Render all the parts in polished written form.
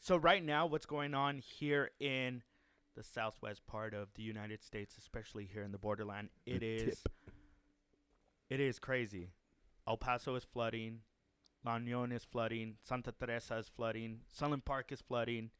So right now, what's going on here in the southwest part of the United States, especially here in the borderland, it is crazy. El Paso is flooding. La Union is flooding. Santa Teresa is flooding. Sunland Park is flooding.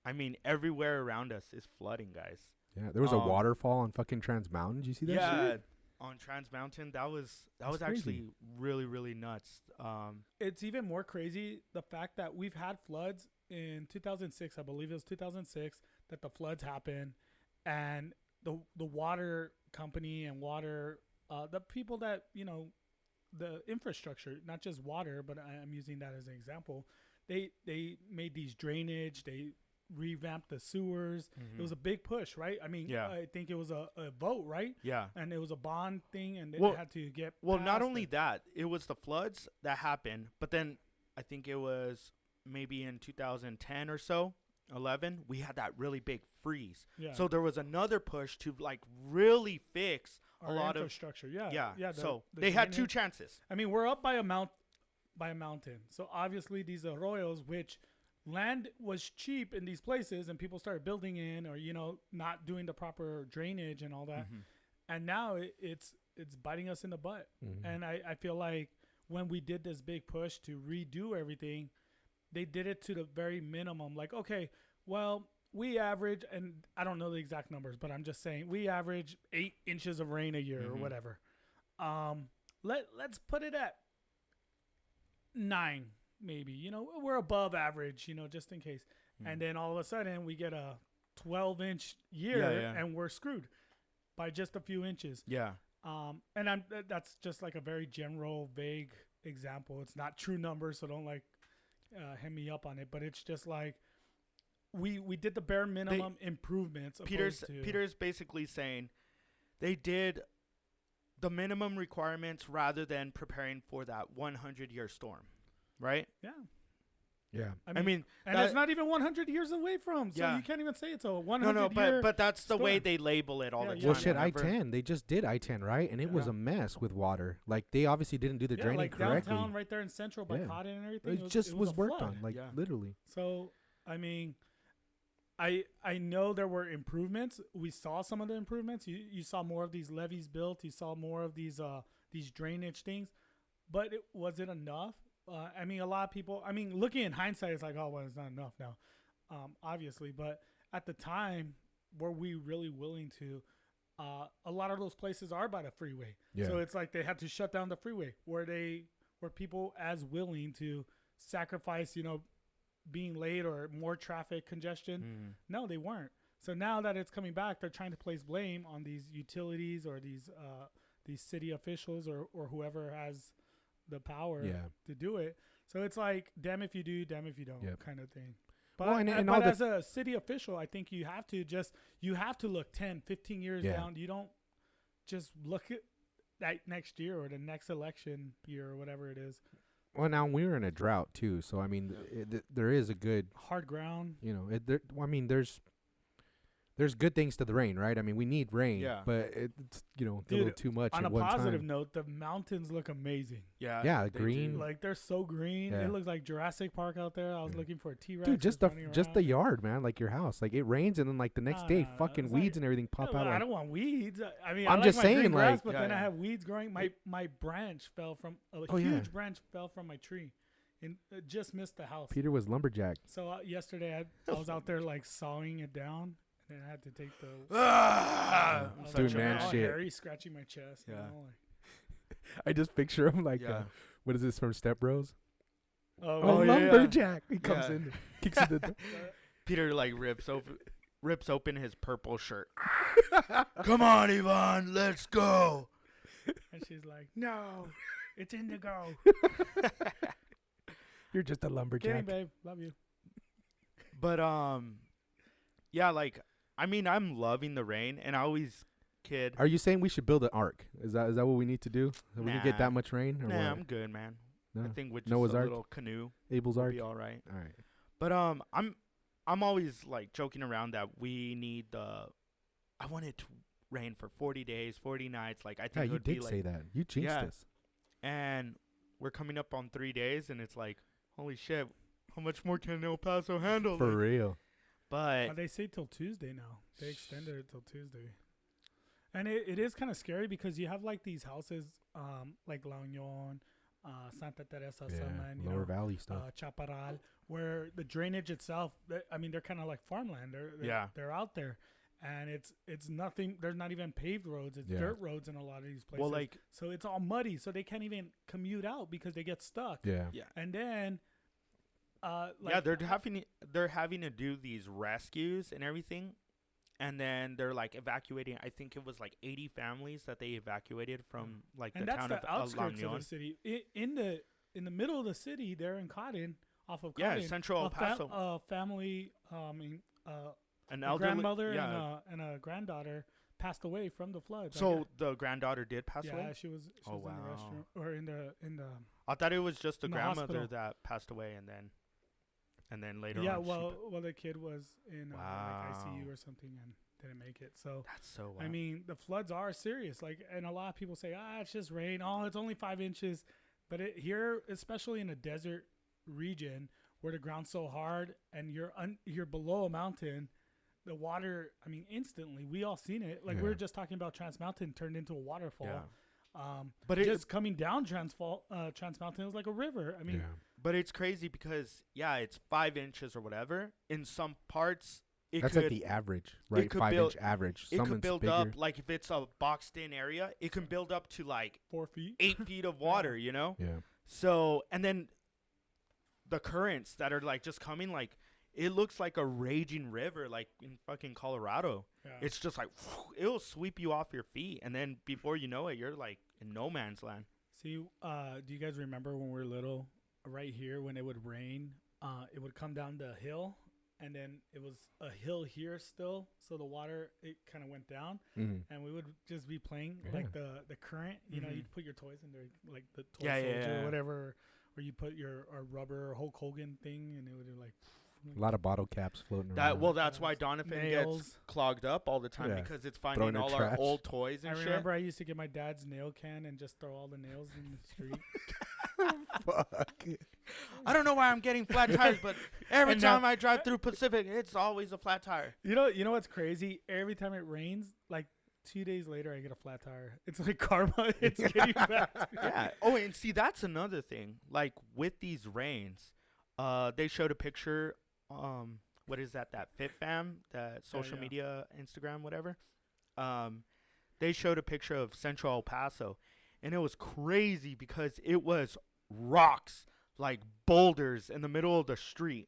I mean, everywhere around us is flooding, guys. Yeah, there was a waterfall on fucking Trans Mountain. Did you see that shit? On Trans Mountain, that was crazy. actually really, really nuts. It's even more crazy the fact that we've had floods in 2006. I believe it was 2006 that the floods happened, and the water company and water the people that the infrastructure, not just water, but I'm using that as an example. They made these drainage. They revamped the sewers. It was a big push, right? I mean, I think it was a vote, right? Yeah. And it was a bond thing, and they had to get not only that, it was the floods that happened, but then I think it was maybe in 2010 or so, 11, we had that really big freeze. Yeah. So there was another push to like really fix a lot of infrastructure. So they had two chances. I mean, we're up by a mountain. So obviously these arroyos, which land was cheap in these places, and people started building in, or not doing the proper drainage and all that, and now it's biting us in the butt. And I feel like when we did this big push to redo everything, they did it to the very minimum. Like, okay, well, we average, and I don't know the exact numbers, but I'm just saying we average 8 inches of rain a year or whatever. Let's put it at 9. Maybe, we're above average, just in case. And then all of a sudden we get a 12-inch year and we're screwed by just a few inches. Yeah. And that's just like a very general, vague example. It's not true numbers, so don't hem me up on it. But it's just like we did the bare minimum improvements. Peter's basically saying they did the minimum requirements rather than preparing for that 100-year storm. Right? Yeah. I mean and it's not even 100 years away from, so you can't even say it's a 100 year but that's the storm. way they label it all the time. Well, shit, I-10, they just did I-10, right? And it was a mess with water. Like, they obviously didn't do the draining like correctly. Downtown right there in Central by Cotton and everything. It just was worked on, literally. So, I mean, I know there were improvements. We saw some of the improvements. You saw more of these levees built. You saw more of these drainage things. But was it enough? I mean, a lot of people, looking in hindsight, it's like, oh, well, it's not enough now, obviously. But at the time, were we really willing to? A lot of those places are by the freeway. Yeah. So it's like they had to shut down the freeway. Were people as willing to sacrifice, being late or more traffic congestion? No, they weren't. So now that it's coming back, they're trying to place blame on these utilities or these city officials or whoever has the power to do it. So it's like, damn if you do, damn if you don't, kind of thing. But, but as a city official, I think you have to look 10, 15 years down. You don't just look at that next year or the next election year or whatever it is. Well, now we were in a drought too, so there is a good hard ground. There's good things to the rain, right? I mean, we need rain, but it's a little too much. On at a one positive time. note, the mountains look amazing. Yeah, green. Like, they're so green. It looks like Jurassic Park out there. I was looking for a T-Rex. Dude, just the yard, man, like your house. Like, it rains and then like the next day, fucking weeds and everything pop out. I don't want weeds. I mean, I'm just saying, grass, but then I have weeds growing. My branch fell from a huge branch fell from my tree. And it just missed the house. Peter was lumberjack. So yesterday I was out there like sawing it down. And I had to take the doing man shit. Hairy, scratching my chest. Yeah. I just picture him like, what is this from Step Bros? Oh, lumberjack! He comes in, kicks in the door. Peter like rips open his purple shirt. Come on, Yvonne, let's go. And she's like, "No, it's indigo." You're just a lumberjack, babe. Love you. But yeah, like, I mean, I'm loving the rain, and I always kid. Are you saying we should build an ark? Is that what we need to do? We can get that much rain? Or what? I'm good, man. No? I think with just Noah's a Ark? little canoe, Abel's we'll Ark, be all right. All right. But I'm always like joking around that we need I want it to rain for 40 days, 40 nights. Like, I think you did say that. You jinxed us. And we're coming up on 3 days, and it's like, holy shit, How much more can El Paso handle? For real. But they say till Tuesday now. They extended it till Tuesday. And it is kind of scary because you have like these houses, like La Union, Santa Teresa, Salman, Lower Valley stuff, Chaparral, where the drainage itself, I mean, they're kind of like farmland. They're out there, and it's nothing. There's not even paved roads. It's dirt roads in a lot of these places. Well, so it's all muddy. So they can't even commute out because they get stuck. Yeah. And then, they're having to do these rescues and everything. And then they're like evacuating. I think it was like 80 families that they evacuated from like the town of outskirts of the city. In the middle of the city, there in Cotton, off of Cotton. Yeah, Central El Paso. Family, an elderly grandmother and a granddaughter passed away from the floods. So the granddaughter did pass away. Yeah, she was in the restroom or in the. I thought it was just the grandmother hospital that passed away, and then later on. Yeah, well, the kid was in like ICU or something and didn't make it. So that's so wild. I mean, the floods are serious. Like, and a lot of people say, it's just rain. Oh, it's only 5 inches. But here, especially in a desert region where the ground's so hard and you're below a mountain, the water. I mean, instantly, we all seen it. Like we were just talking about Trans Mountain turned into a waterfall. Yeah. But just coming down Trans Mountain was like a river. I mean. Yeah. But it's crazy because, it's 5 inches or whatever. In some parts, that's like the average, right? 5-inch average. It could build up, like if it's a boxed-in area, it can build up to like 4 feet, 8 feet of water, you know? Yeah. So, and then the currents that are like just coming, like it looks like a raging river, like in fucking Colorado. Yeah. It's just like, it'll sweep you off your feet. And then before you know it, you're like in no man's land. See, do you guys remember when we were little? Right here, when it would rain, it would come down the hill, and then it was a hill here still, so the water, it kind of went down, and we would just be playing like the current. You know, you'd put your toys in there, like the toy soldier or whatever, or you put your rubber Hulk Hogan thing, and it would like a lot of bottle caps floating around. Well, that's why Donovan gets clogged up all the time because it's finding all our old toys and shit. I remember I used to get my dad's nail can and just throw all the nails in the street. Fuck. I don't know why I'm getting flat tires, but every time I drive through Pacific, it's always a flat tire. You know what's crazy? Every time it rains, like 2 days later, I get a flat tire. It's like karma. It's getting back. Yeah. Oh, and see, that's another thing. Like with these rains, they showed a picture. What is that? That FitFam, that social media, Instagram, whatever. They showed a picture of Central El Paso. And it was crazy because it was rocks, like boulders in the middle of the street.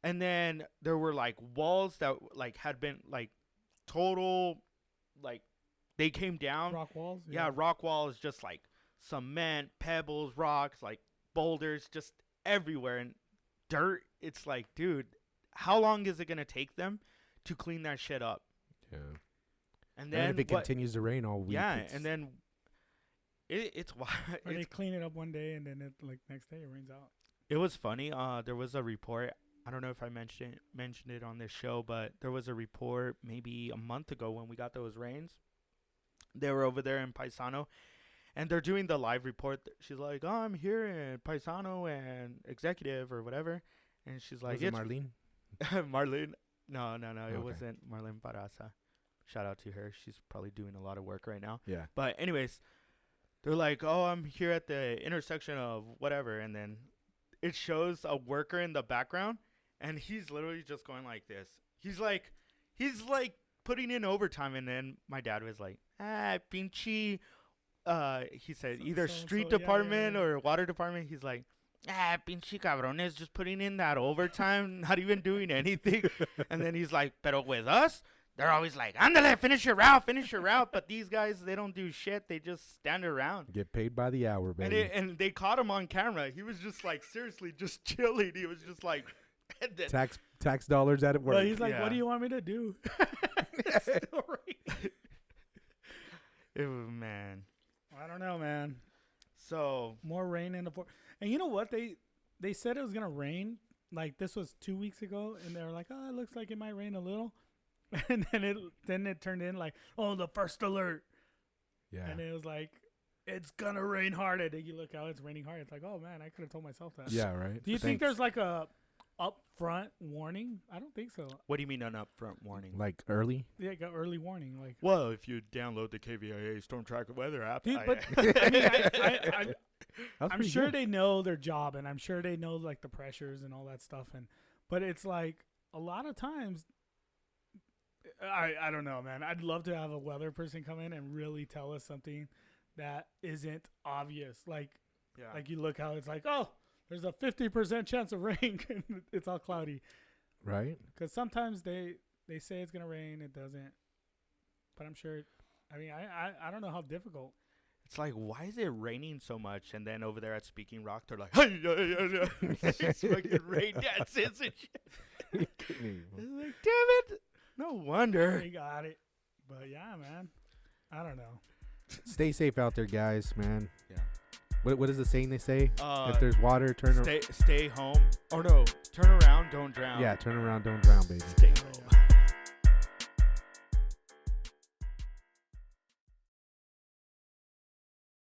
And then there were like walls that like had been like total, like they came down. Rock walls? Yeah, rock walls, just like cement, pebbles, rocks, like boulders, just everywhere. And dirt, it's like, dude, how long is it going to take them to clean that shit up? Yeah. And then if it continues to rain all week. Yeah, and then... It's wild. Or they clean it up one day and then like next day it rains out. It was funny. There was a report. I don't know if I mentioned it on this show, but there was a report maybe a month ago when we got those rains. They were over there in Paisano, and they're doing the live report. She's like, "Oh, I'm here in Paisano and executive or whatever," and she's like, "Was it Marlene?" Marlene? No, Okay. It wasn't Marlene Barraza. Shout out to her. She's probably doing a lot of work right now. Yeah. But anyways. They're like, oh, I'm here at the intersection of whatever. And then it shows a worker in the background. And he's literally just going like this. He's like putting in overtime. And then my dad was like, pinche. He said either street department or water department. He's like, pinche cabrones, just putting in that overtime, not even doing anything. And then he's like, pero with us? They're always like, ándale, finish your route. But these guys, they don't do shit. They just stand around. Get paid by the hour, baby. And they caught him on camera. He was just like, seriously, just chilling. He was just like. Tax dollars at work. Well, he's like, what do you want me to do? Man. I don't know, man. So. More rain in the And you know what? They said it was going to rain. Like, this was 2 weeks ago. And they were like, it looks like it might rain a little. And then it turned in like, the first alert. Yeah. And it was like, it's gonna rain hard. And then you look out, it's raining hard. It's like, oh man, I could have told myself that. Yeah, right. Do you think there's like a upfront warning? I don't think so. What do you mean an upfront warning? Like early? Yeah, got early warning. Like, well, if you download the KVIA Storm Tracker weather app, dude, but I mean, I'm sure they know their job, and I'm sure they know like the pressures and all that stuff. But it's like a lot of times, I don't know, man. I'd love to have a weather person come in and really tell us something that isn't obvious. Like you look how it's like, oh, there's a 50% chance of rain. And it's all cloudy. Right. Because sometimes they say it's going to rain. It doesn't. But I'm sure. I mean, I don't know how difficult. It's like, why is it raining so much? And then over there at Speaking Rock, they're like, it's fucking rain dances and shit. It's like, damn it. No wonder. They got it. But yeah, man. I don't know. Stay safe out there, guys, man. Yeah. What is the saying they say? If there's water, stay home. Or no, turn around, don't drown. Yeah, turn around, don't drown, baby. Stay